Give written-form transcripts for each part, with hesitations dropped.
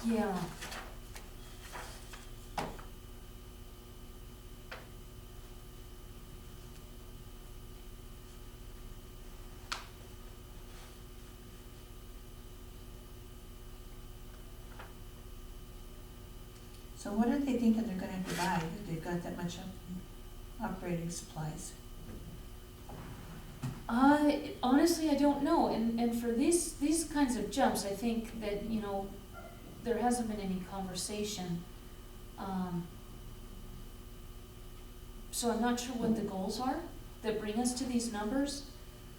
Yeah. So what do they think that they're gonna have to buy, if they've got that much operating supplies? Honestly, I don't know, and for these kinds of jumps, I think that, you know, there hasn't been any conversation. So I'm not sure what the goals are that bring us to these numbers,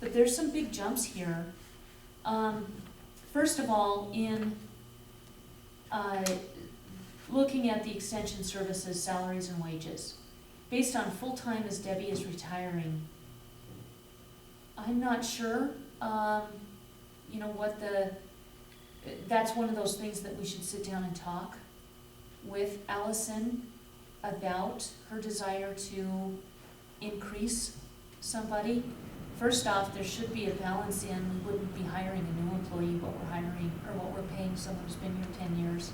but there's some big jumps here. First of all, in, looking at the extension services, salaries and wages, based on full-time as Debbie is retiring, I'm not sure, you know, what that's one of those things that we should sit down and talk with Allison about her desire to increase somebody. First off, there should be a balance in, we wouldn't be hiring a new employee, what we're hiring, or what we're paying someone who's been here 10 years.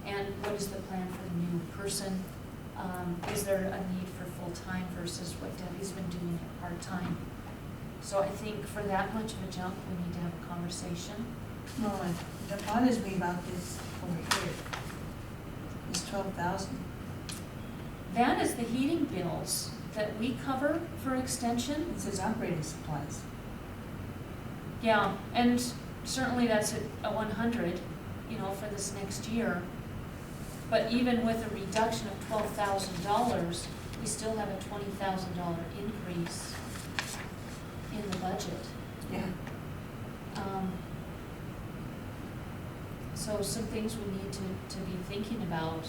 And what is the plan for the new person? Is there a need for full-time versus what Debbie's been doing at part-time? So I think for that much of a jump, we need to have a conversation. No, what bothers me about this over here is 12,000. That is the heating bills that we cover for extension. It says operating supplies. Yeah, and certainly that's a 100, you know, for this next year. But even with a reduction of $12,000, we still have a $20,000 increase in the budget. Yeah. So some things we need to be thinking about.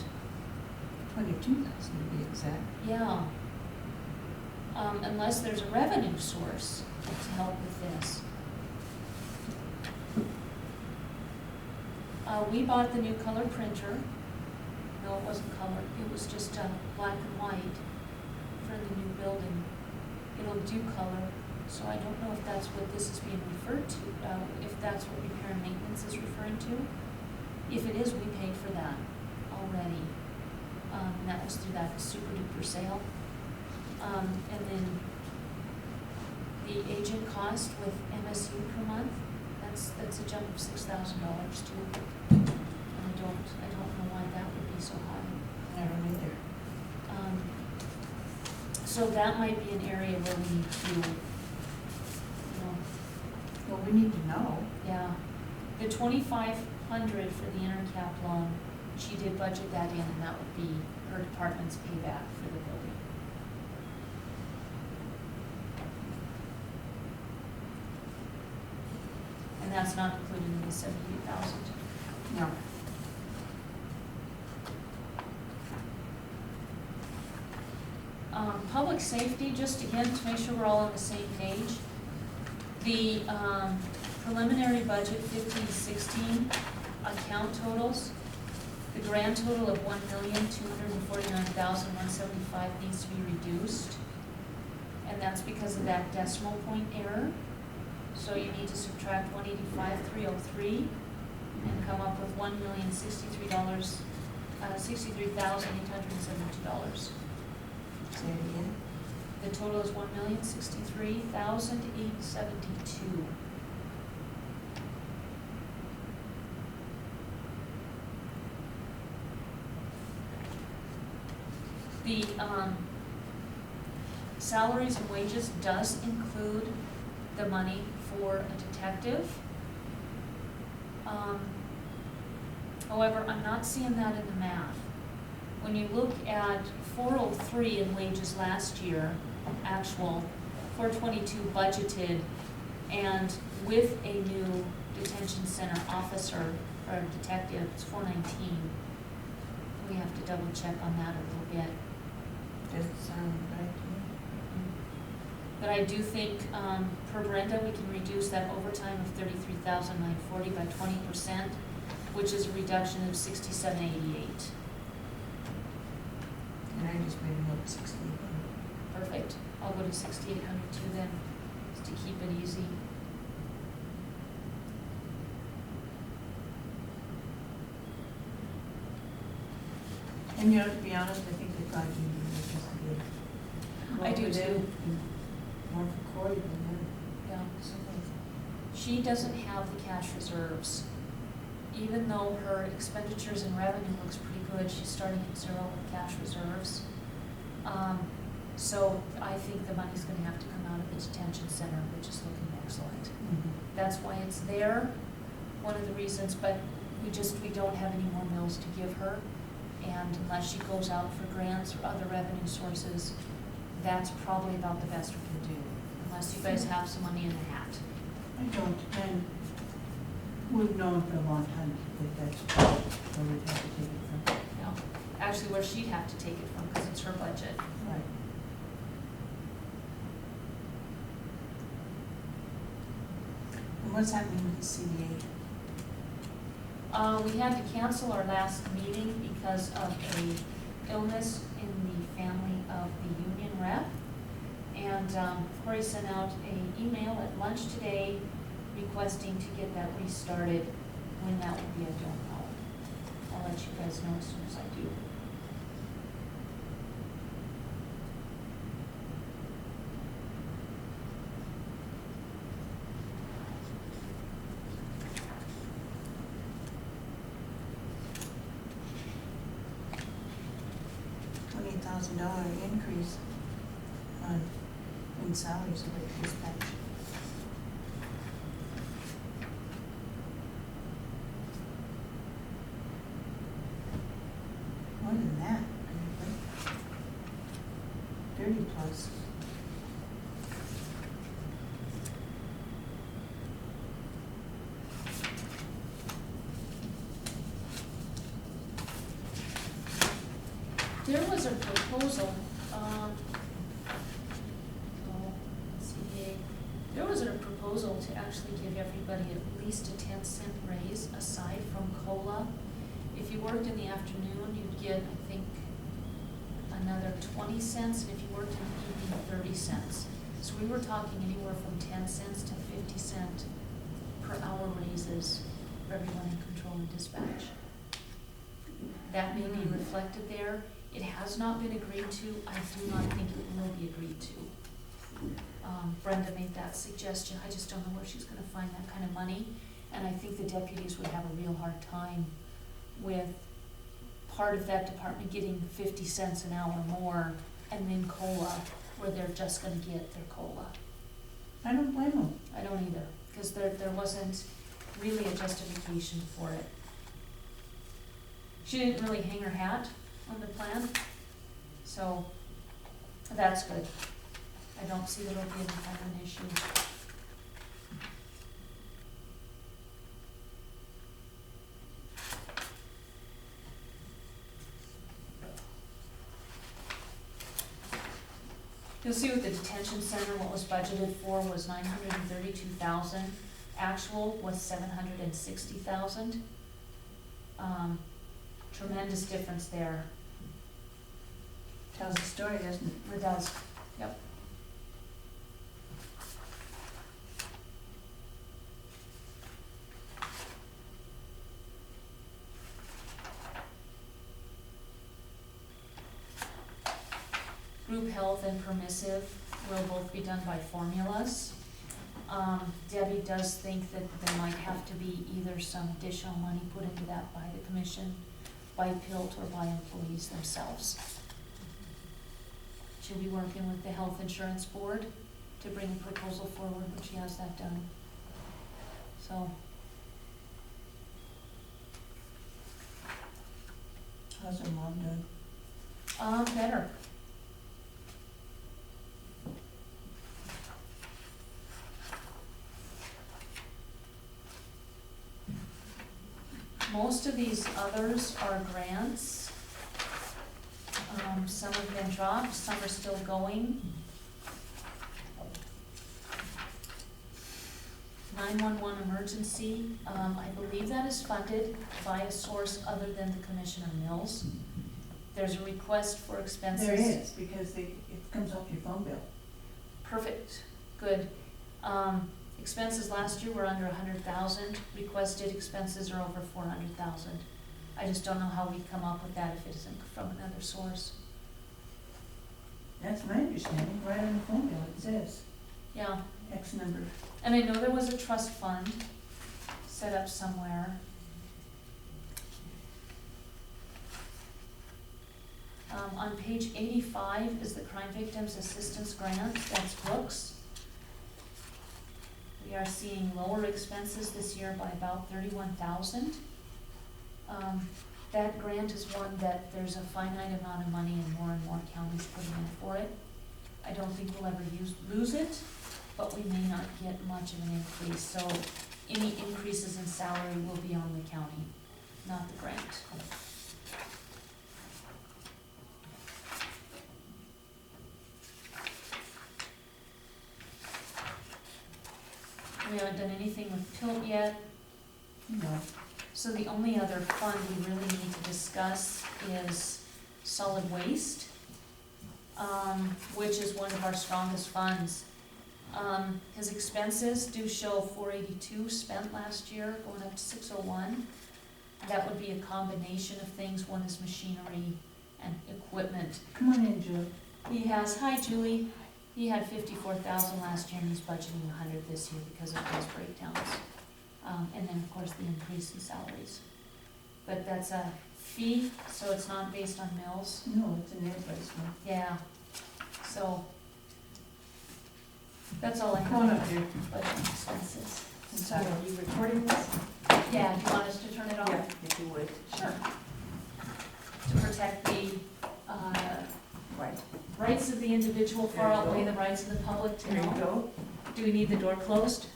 22,000 to be exact. Yeah. Unless there's a revenue source to help with this. We bought the new color printer. No, it wasn't color, it was just black and white for the new building. It'll do color, so I don't know if that's what this is being referred to, if that's what repair and maintenance is referring to. If it is, we paid for that already. And that was through that super duper sale. And then the agent cost with MSU per month, that's a jump of $6,000 too. And I don't know why that would be so high. I don't either. So that might be an area where we need to, you know, Well, we need to know. yeah. The 2,500 for the intercap loan, she did budget that in, and that would be her department's payback for the building. And that's not included in the 78,000. No. Public safety, just again to make sure we're all on the same page. The preliminary budget 15-16 account totals, the grand total of $1,249,175 needs to be reduced. And that's because of that decimal point error. So you need to subtract 185,303 and come up with $1,063,872. Say it again. The total is $1,063,872. The salaries and wages does include the money for a detective. However, I'm not seeing that in the math. When you look at 403 in wages last year, actual, 422 budgeted, and with a new detention center officer or detective, it's 419. We have to double check on that a little bit. Doesn't sound right to me. But I do think, per Brenda, we can reduce that overtime of $33,940 by 20%, which is a reduction of $6788. And I just made a note of 68. Perfect. I'll go to 6,800 too then, just to keep it easy. And you know, to be honest, I think they probably do this just to get. I do more for them too. and more for Cory than them. Yeah. Something. She doesn't have the cash reserves. Even though her expenditures and revenue looks pretty good, she's starting at zero with cash reserves. So I think the money's gonna have to come out of the detention center, which is looking excellent. That's why it's there, one of the reasons, but we don't have any more mills to give her. And unless she goes out for grants or other revenue sources, that's probably about the best we can do, unless you guys have some money in the hat. I don't, and we've known for a long time that that's where we'd have to take it from. You know, actually where she'd have to take it from, because it's her budget. Right. And what's happening with the CBA? We had to cancel our last meeting because of a illness in the family of the union rep. And Cory sent out an email at lunch today requesting to get that restarted. When that will be, I don't know. I'll let you guys know as soon as I do. $20,000 increase in salaries of the dispatch. More than that, I think. 30 plus. There was a proposal, there was a proposal to actually give everybody at least a 10-cent raise aside from COLA. If you worked in the afternoon, you'd get, I think, another 20 cents, and if you worked in the evening, 30 cents. So we were talking anywhere from 10 cents to 50 cent per hour raises for everyone in control and dispatch. That may be reflected there. It has not been agreed to. I do not think it will be agreed to. Brenda made that suggestion. I just don't know where she's gonna find that kind of money. And I think the deputies would have a real hard time with part of that department getting 50 cents an hour more and then COLA, where they're just gonna get their COLA. I don't blame them. I don't either, because there wasn't really a justification for it. She didn't really hang her hat on the plan, so that's good. I don't see that it'll be any kind of an issue. You'll see with the detention center, what was budgeted for was 932,000. Actual was 760,000. Tremendous difference there. Tells a story, doesn't it? It does, yep. Group health and permissive will both be done by formulas. Debbie does think that there might have to be either some additional money put into that by the commission, by PILT, or by employees themselves. She'll be working with the health insurance board to bring a proposal forward when she has that done. So, How's her mom doing? better. Most of these others are grants. Some have been dropped, some are still going. 911 emergency, I believe that is funded by a source other than the Commissioner Mills. There's a request for expenses. There is, because it comes off your phone bill. Perfect, good. Expenses last year were under 100,000, requested expenses are over 400,000. I just don't know how we'd come up with that if it isn't from another source. That's my understanding, right on the phone bill, it says Yeah, X number. and I know there was a trust fund set up somewhere. On page 85 is the Crime Victims Assistance Grant, that's Brooks. We are seeing lower expenses this year by about 31,000. That grant is one that there's a finite amount of money and more counties putting in for it. I don't think we'll ever lose it, but we may not get much of an increase, so any increases in salary will be on the county, not the grant. We haven't done anything with Tilt yet, No. so the only other fund we really need to discuss is solid waste, which is one of our strongest funds. His expenses do show 482 spent last year, going up to 601. That would be a combination of things. One is machinery and equipment. Come on in, Jill. He has, hi Julie, he had 54,000 last year and he's budgeting 100 this year because of those breakdowns. And then of course the increase in salaries. But that's a fee, so it's not based on mills. No, it's an invoice one. Yeah, so that's all I Come on up have, here. budget expenses. I'm sorry. Are you recording this? Yeah, do you want us to turn it off? Yeah, if you would. Sure. To protect the, Right. rights of the individual far There you go. outweigh the rights of the public to There you know. go. Do we need the door closed?